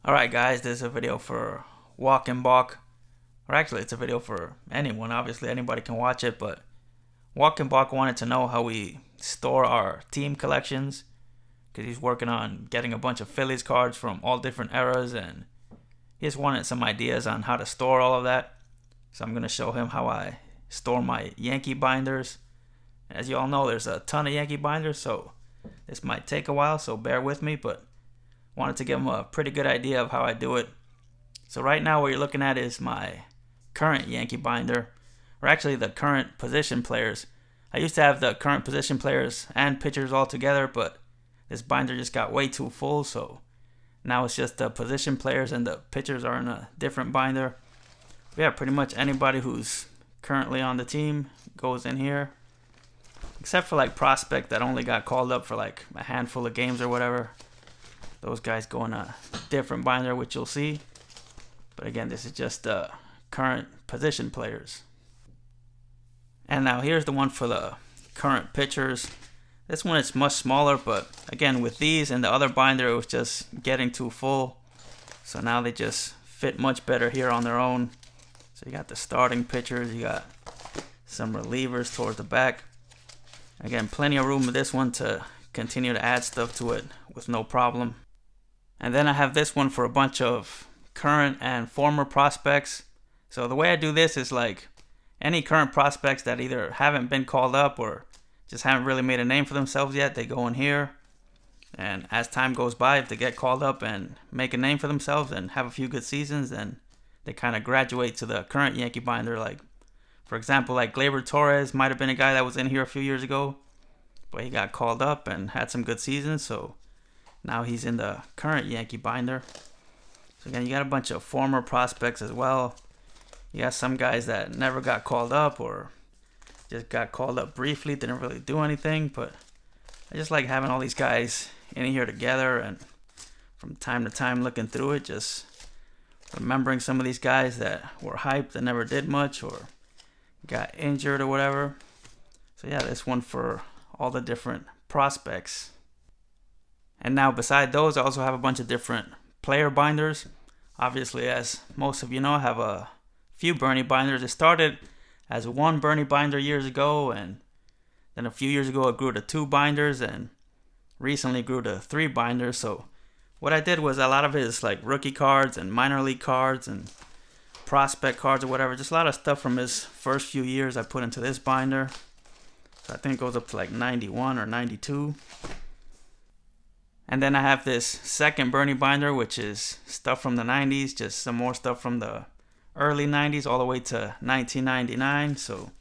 Alright guys, this is a video for Walk and Balk. Or actually it's a video for anyone, obviously anybody can watch it, but Walk and Balk wanted to know how we store our team collections, because he's working on getting a bunch of Phillies cards from all different eras, and he just wanted some ideas on how to store all of that. So I'm going to show him how I store my Yankee binders. As you all know, there's a ton of Yankee binders, so this might take a while, so bear with me, but wanted to give him a pretty good idea of how I do it. So right now what you're looking at is my current Yankee binder, or actually the current position players. I used to have the current position players and pitchers all together, but this binder just got way too full, so now it's just the position players and the pitchers are in a different binder. But yeah, pretty much anybody who's currently on the team goes in here, except for like prospect that only got called up for like a handful of games or whatever. Those guys go in a different binder, which you'll see. But again, this is just the current position players. And now here's the one for the current pitchers. This one is much smaller, but again, with these and the other binder, it was just getting too full. So now they just fit much better here on their own. So you got the starting pitchers, you got some relievers towards the back. Again, plenty of room in this one to continue to add stuff to it with no problem. And then I have this one for a bunch of current and former prospects. So the way I do this is like any current prospects that either haven't been called up or just haven't really made a name for themselves yet, they go in here. And as time goes by, if they get called up and make a name for themselves and have a few good seasons, then they kind of graduate to the current Yankee binder. Like, for example, like Gleyber Torres might have been a guy that was in here a few years ago, but he got called up and had some good seasons, so now he's in the current Yankee binder. So again, you got a bunch of former prospects as well. You got some guys that never got called up or just got called up briefly, didn't really do anything, but I just like having all these guys in here together, and from time to time looking through it, just remembering some of these guys that were hyped and never did much or got injured or whatever. So yeah, this one for all the different prospects. And now beside those, I also have a bunch of different player binders. Obviously, as most of you know, I have a few Bernie binders. It started as one Bernie binder years ago, and then a few years ago it grew to 2 binders, and recently grew to 3 binders. So what I did was a lot of it is like rookie cards and minor league cards and prospect cards or whatever. Just a lot of stuff from his first few years I put into this binder. So I think it goes up to like 91 or 92. And then I have this second Bernie binder, which is stuff from the 90s, just some more stuff from the early 90s all the way to 1999. So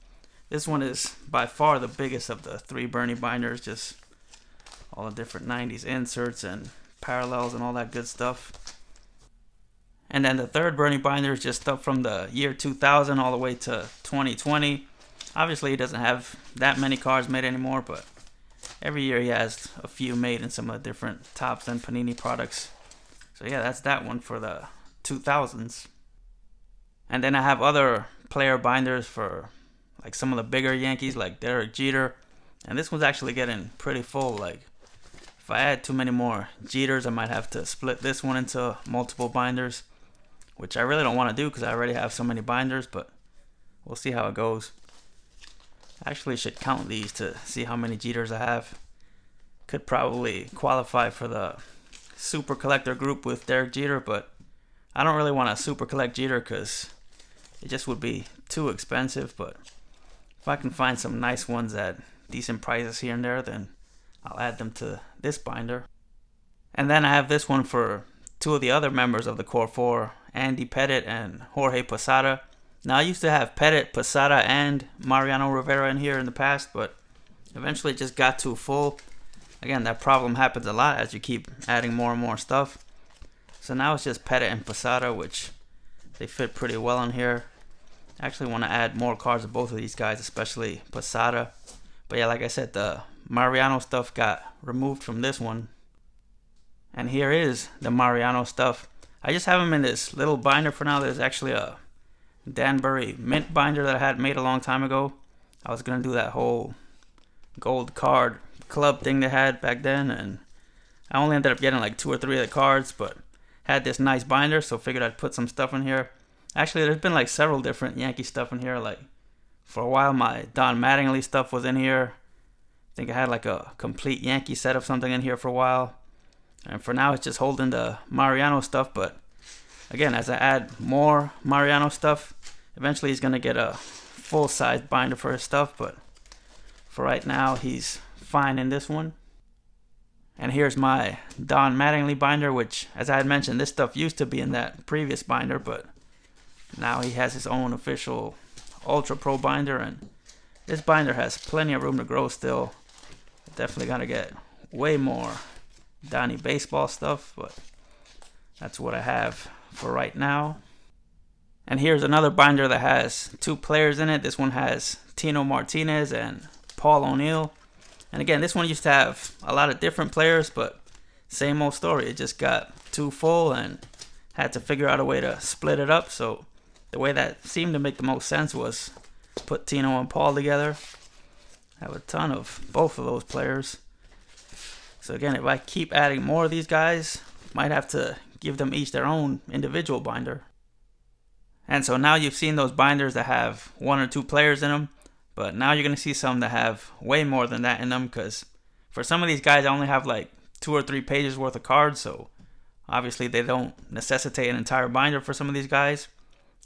this one is by far the biggest of the 3 Bernie binders, just all the different 90s inserts and parallels and all that good stuff. And then the third Bernie binder is just stuff from the year 2000 all the way to 2020. Obviously, he doesn't have that many cards made anymore, but every year he has a few made in some of the different Topps and Panini products. So yeah, that's that one for the 2000s. And then I have other player binders for like some of the bigger Yankees, like Derek Jeter. And this one's actually getting pretty full. Like, if I add too many more Jeters, I might have to split this one into multiple binders, which I really don't want to do because I already have so many binders, but we'll see how it goes. I actually should count these to see how many Jeters I have. Could probably qualify for the super collector group with Derek Jeter, but I don't really want to super collect Jeter because it just would be too expensive. But if I can find some nice ones at decent prices here and there, then I'll add them to this binder. And then I have this one for 2 of the other members of the Core 4, Andy Pettitte and Jorge Posada. Now, I used to have Pettitte, Posada, and Mariano Rivera in here in the past, but eventually it just got too full. Again, that problem happens a lot as you keep adding more and more stuff. So now it's just Pettitte and Posada, which they fit pretty well in here. I actually want to add more cards of both of these guys, especially Posada. But yeah, like I said, the Mariano stuff got removed from this one. And here is the Mariano stuff. I just have them in this little binder for now. There's actually a Danbury mint binder that I had made a long time ago. I was going to do that whole gold card club thing they had back then, and I only ended up getting like 2 or 3 of the cards, but had this nice binder, so figured I'd put some stuff in here. Actually, there's been like several different Yankee stuff in here. Like for a while, my Don Mattingly stuff was in here. I think I had like a complete Yankee set of something in here for a while. And for now, it's just holding the Mariano stuff. But again, as I add more Mariano stuff, eventually he's going to get a full-size binder for his stuff. But for right now, he's fine in this one. And here's my Don Mattingly binder, which, as I had mentioned, this stuff used to be in that previous binder, but now he has his own official Ultra Pro binder, and this binder has plenty of room to grow still. Definitely gotta get way more Donnie baseball stuff, but that's what I have for right now. And here's another binder that has two players in it. This one has Tino Martinez and Paul O'Neill. And again, this one used to have a lot of different players, but same old story. It just got too full and had to figure out a way to split it up. So the way that seemed to make the most sense was put Tino and Paul together. I have a ton of both of those players. So again, if I keep adding more of these guys, might have to give them each their own individual binder. And so now you've seen those binders that have one or two players in them. But now you're going to see some that have way more than that in them, because for some of these guys, I only have like 2 or 3 pages worth of cards. So obviously they don't necessitate an entire binder for some of these guys.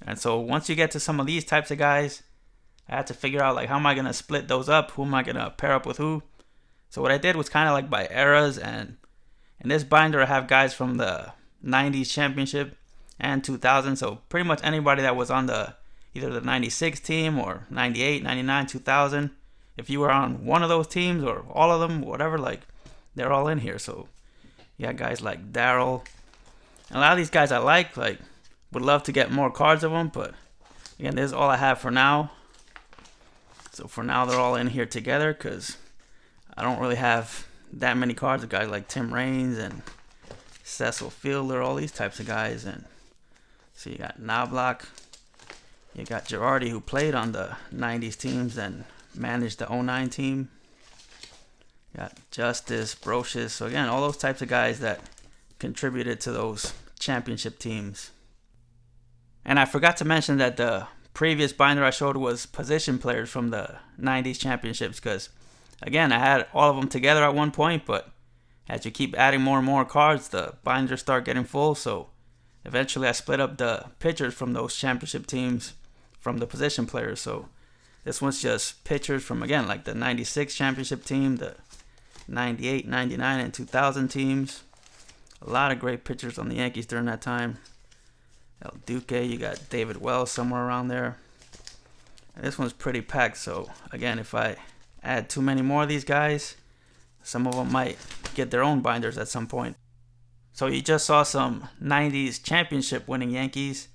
And so once you get to some of these types of guys, I had to figure out like how am I going to split those up? Who am I going to pair up with who? So what I did was kind of like by eras. And in this binder, I have guys from the 90s championship and 2000. So pretty much anybody that was on the either the 96 team or 98, 99, 2000. If you were on one of those teams or all of them, whatever, like they're all in here. So you got guys like Darryl. And a lot of these guys I like would love to get more cards of them. But again, this is all I have for now. So for now, they're all in here together because I don't really have that many cards of guys like Tim Raines and Cecil Fielder, all these types of guys. And so you got Knobloch. You got Girardi, who played on the 90s teams and managed the 09 team. You got Justice, Brocious. So again, all those types of guys that contributed to those championship teams. And I forgot to mention that the previous binder I showed was position players from the 90s championships, because again, I had all of them together at one point, but as you keep adding more and more cards, the binders start getting full. So eventually I split up the pitchers from those championship teams from the position players. So this one's just pitchers from, again, like the 96 championship team, the 98, 99, and 2000 teams. A lot of great pitchers on the Yankees during that time. El Duque, you got David Wells somewhere around there. And this one's pretty packed. So again, if I add too many more of these guys, some of them might get their own binders at some point. So you just saw some 90s championship winning Yankees.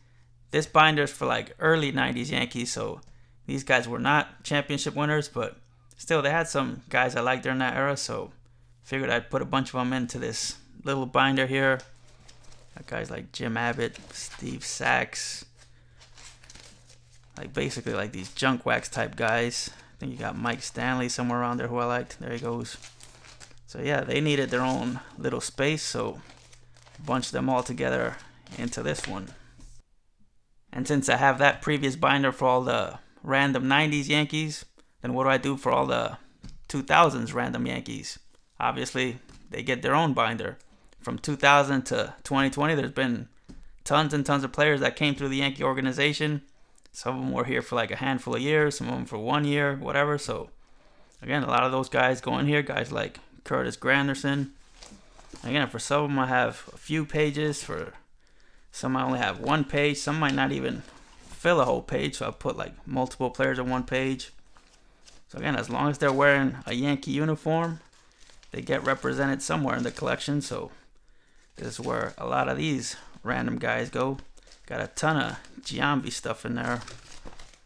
This binder's for like early 90s Yankees, so these guys were not championship winners, but still they had some guys I liked during that era, so figured I'd put a bunch of them into this little binder here. Got guys like Jim Abbott, Steve Sachs, like basically like these junk wax type guys. I think you got Mike Stanley somewhere around there who I liked. There he goes. So yeah, they needed their own little space, so bunched them all together into this one. And since I have that previous binder for all the random 90s Yankees, then what do I do for all the 2000s random Yankees? Obviously, they get their own binder. From 2000 to 2020, there's been tons and tons of players that came through the Yankee organization. Some of them were here for like a handful of years, some of them for 1 year, whatever. So, again, a lot of those guys go in here, guys like Curtis Granderson. Again, for some of them, I have a few pages. For some, I only have 1 page. Some might not even fill a whole page, so I'll put like multiple players on 1 page. So again, as long as they're wearing a Yankee uniform, they get represented somewhere in the collection. So this is where a lot of these random guys go. Got a ton of Giambi stuff in there.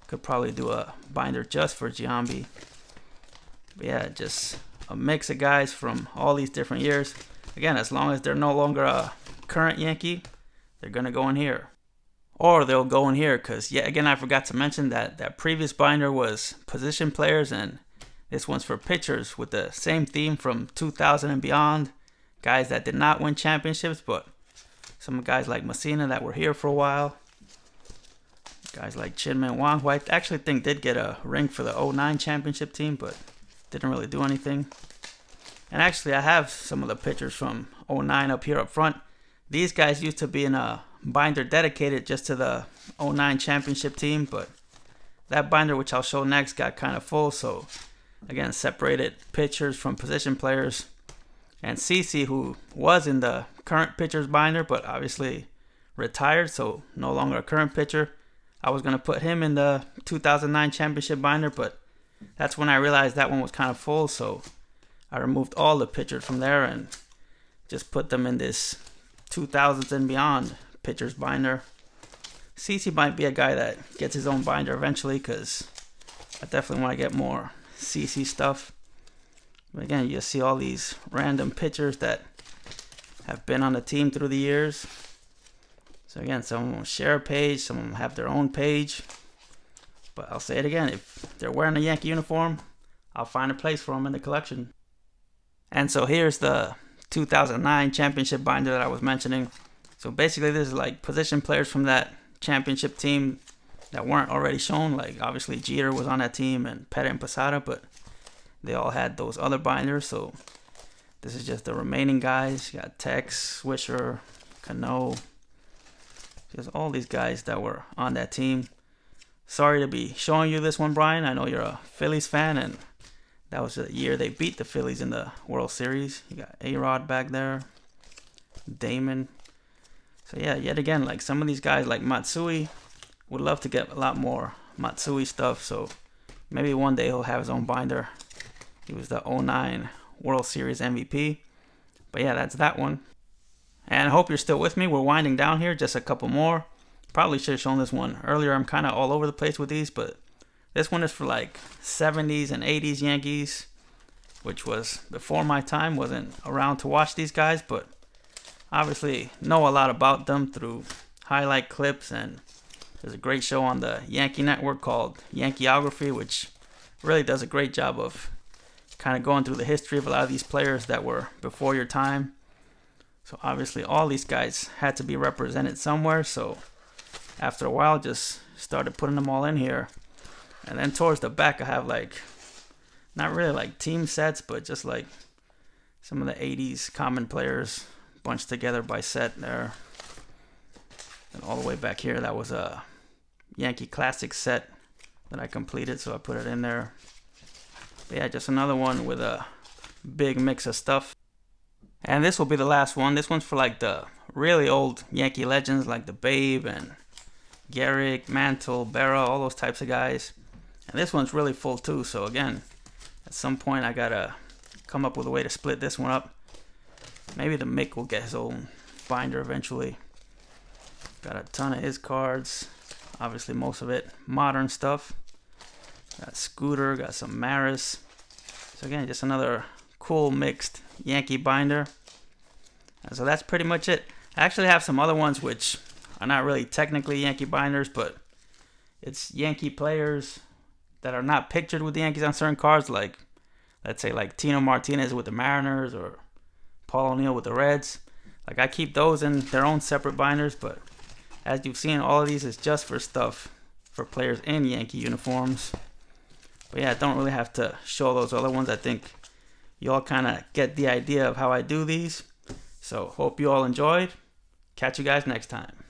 Could probably do a binder just for Giambi. But yeah, just a mix of guys from all these different years. Again, as long as they're no longer a current Yankee, they're going to go in here. Or they'll go in here because, yeah, again, I forgot to mention that previous binder was position players, and this one's for pitchers with the same theme from 2000 and beyond. Guys that did not win championships but Some guys like Messina that were here for a while. Guys like Chin-Man Wang, who I actually think did get a ring for the 09 championship team, but didn't really do anything. And actually, I have some of the pictures from 09 up here up front. These guys used to be in a binder dedicated just to the 09 championship team, but that binder, which I'll show next, got kind of full. So, again, separated pitchers from position players. And CC, who was in the current pitchers binder, but obviously retired, so no longer a current pitcher. I was going to put him in the 2009 championship binder, but that's when I realized that one was kind of full, so I removed all the pitchers from there and just put them in this 2000s and beyond pitchers binder. CC might be a guy that gets his own binder eventually, because I definitely want to get more CC stuff. But again, you see all these random pitchers that have been on the team through the years. So again, some of them share a page, some of them have their own page. But I'll say it again, if they're wearing a Yankee uniform, I'll find a place for them in the collection. And so here's the 2009 championship binder that I was mentioning. So basically this is like position players from that championship team that weren't already shown. Like obviously Jeter was on that team and Pettit and Posada, but they all had those other binders. So this is just the remaining guys. You got Tex, Swisher, Cano. Just all these guys that were on that team. Sorry to be showing you this one, Brian. I know you're a Phillies fan, and that was the year they beat the Phillies in the World Series. You got A-Rod back there, Damon. So yeah, yet again, like some of these guys like Matsui, would love to get a lot more Matsui stuff. So maybe one day he'll have his own binder. He was the 09 World Series MVP. But yeah, that's that one. And I hope you're still with me. We're winding down here, just a couple more. Probably should have shown this one earlier. I'm kind of all over the place with these, but this one is for like 70s and 80s Yankees, which was before my time. Wasn't around to watch these guys, but obviously know a lot about them through highlight clips. And there's a great show on the Yankee Network called Yankeeography, which really does a great job of kind of going through the history of a lot of these players that were before your time. So obviously all these guys had to be represented somewhere. So after a while, just started putting them all in here. And then towards the back, I have like, not really like team sets, but just like some of the 80s common players bunched together by set there. And all the way back here, that was a Yankee Classic set that I completed, so I put it in there. But yeah, just another one with a big mix of stuff. And this will be the last one. This one's for like the really old Yankee legends like the Babe and Gehrig, Mantle, Berra, all those types of guys. And this one's really full too. So again, at some point I gotta come up with a way to split this one up. Maybe the Mick will get his own binder eventually. Got a ton of his cards. Obviously most of it modern stuff. Got Scooter, got some Maris. So again, just another cool mixed Yankee binder. And so that's pretty much it. I actually have some other ones which are not really technically Yankee binders, but it's Yankee players that are not pictured with the Yankees on certain cards, like let's say like Tino Martinez with the Mariners or Paul O'Neill with the Reds. Like I keep those in their own separate binders, but as you've seen, all of these is just for stuff for players in Yankee uniforms. But yeah, I don't really have to show those other ones. I think you all kind of get the idea of how I do these. So hope you all enjoyed. Catch you guys next time.